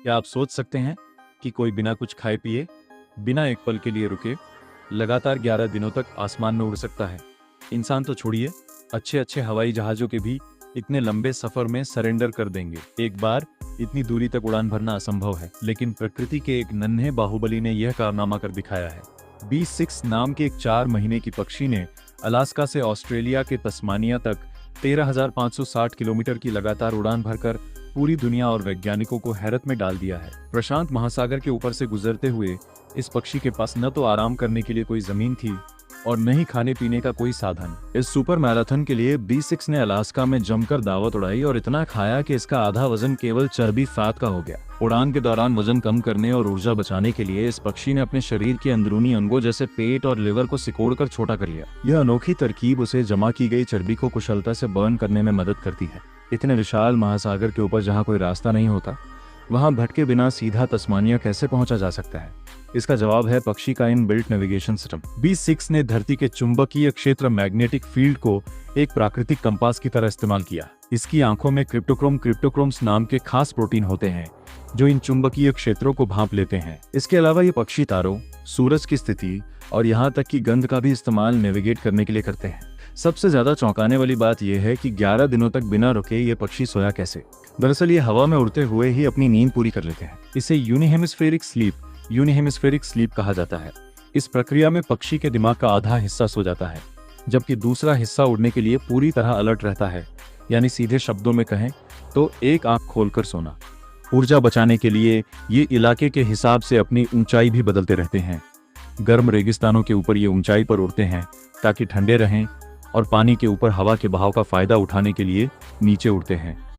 क्या आप सोच सकते हैं कि कोई बिना कुछ खाए पिए, बिना एक पल के लिए रुके, लगातार 11 दिनों तक आसमान में उड़ सकता है? इंसान तो छोड़िए, अच्छे अच्छे हवाई जहाजों के भी इतने लंबे सफर में सरेंडर कर देंगे। एक बार इतनी दूरी तक उड़ान भरना असंभव है, लेकिन प्रकृति के एक नन्हे बाहुबली ने यह कारनामा कर दिखाया है। B6 नाम के एक 4 महीने की पक्षी ने अलास्का से ऑस्ट्रेलिया के तस्मानिया तक 13,560 किलोमीटर की लगातार उड़ान भरकर पूरी दुनिया और वैज्ञानिकों को हैरत में डाल दिया है। प्रशांत महासागर के ऊपर से गुजरते हुए इस पक्षी के पास न तो आराम करने के लिए कोई जमीन थी और न ही खाने पीने का कोई साधन। इस सुपर मैराथन के लिए B6 ने अलास्का में जमकर दावत उड़ाई और इतना खाया कि इसका आधा वजन केवल चर्बी फैट का हो गया। उड़ान के दौरान वजन कम करने और ऊर्जा बचाने के लिए इस पक्षी ने अपने शरीर के अंदरूनी अंगों जैसे पेट और लिवर को सिकोड़कर छोटा कर लिया। यह अनोखी तरकीब उसे जमा की गई चर्बी को कुशलता से बर्न करने में मदद करती है। इतने विशाल महासागर के ऊपर जहाँ कोई रास्ता नहीं होता, वहां भटके बिना सीधा तस्मानिया कैसे पहुंचा जा सकता है? इसका जवाब है पक्षी का इनबिल्ट नेविगेशन सिस्टम। B6 ने धरती के चुंबकीय क्षेत्र मैग्नेटिक फील्ड को एक प्राकृतिक कंपास की तरह इस्तेमाल किया। इसकी आंखों में क्रिप्टोक्रोम्स नाम के खास प्रोटीन होते हैं जो इन चुंबकीय क्षेत्रों को भांप लेते हैं। इसके अलावा ये पक्षी तारों, सूरज की स्थिति और यहाँ तक कि गंध का भी इस्तेमाल नेविगेट करने के लिए करते हैं। सबसे ज्यादा चौंकाने वाली बात यह है कि 11 दिनों तक बिना रुके ये पक्षी सोया कैसे। दरअसल ये हवा में उड़ते हुए ही अपनी नींद पूरी कर लेते हैं। इसे यूनिहेमिस्फेरिक स्लीप कहा जाता है। इस प्रक्रिया में पक्षी के दिमाग का आधा हिस्सा सो जाता है, जबकि दूसरा हिस्सा उड़ने के लिए पूरी तरह अलर्ट रहता है। यानी सीधे शब्दों में कहें तो एक आंख खोलकर सोना। ऊर्जा बचाने के लिए ये इलाके के हिसाब से अपनी ऊंचाई भी बदलते रहते हैं। गर्म रेगिस्तानों के ऊपर ये ऊंचाई पर उड़ते हैं ताकि ठंडे रहें, और पानी के ऊपर हवा के बहाव का फायदा उठाने के लिए नीचे उड़ते हैं।